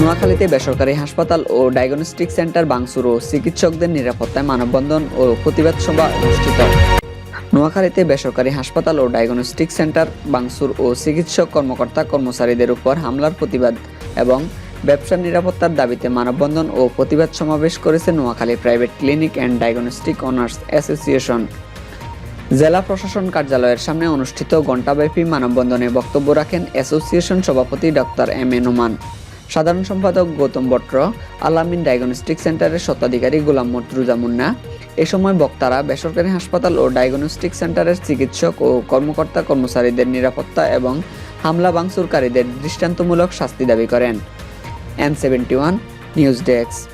নোয়াখালীতে বেসরকারি হাসপাতাল ও ডায়াগনস্টিক সেন্টার ভাঙচুর ও চিকিৎসকদের নিরাপত্তায় মানববন্ধন ও প্রতিবাদ সভা অনুষ্ঠিত। নোয়াখালীতে বেসরকারি হাসপাতাল ও ডায়াগনস্টিক সেন্টার ভাঙচুর ও চিকিৎসক কর্মকর্তা কর্মচারীদের উপর হামলার প্রতিবাদ এবং ব্যবসার নিরাপত্তার দাবিতে মানববন্ধন ও প্রতিবাদ সমাবেশ করেছে Noakhali private clinic and diagnostic honours association. জেলা প্রশাসন কার্যালয়ের সামনে অনুষ্ঠিত ঘণ্টাব্যাপী মানববন্ধনে বক্তব্য রাখেন অ্যাসোসিয়েশন সভাপতি ডক্টর এম এ নোমান, সাধারণ সম্পাদক গৌতম বট্র, আল-আমিন ডায়াগনস্টিক সেন্টারের স্বত্বাধিকারী গোলাম মর্তুজা মুন্না। এ সময় বক্তারা বেসরকারি হাসপাতাল ও ডায়াগনস্টিক সেন্টারের চিকিৎসক ও কর্মকর্তা কর্মচারীদের নিরাপত্তা এবং হামলা ভাঙচুরকারীদের দৃষ্টান্তমূলক শাস্তি দাবি করেন। N71 news desk.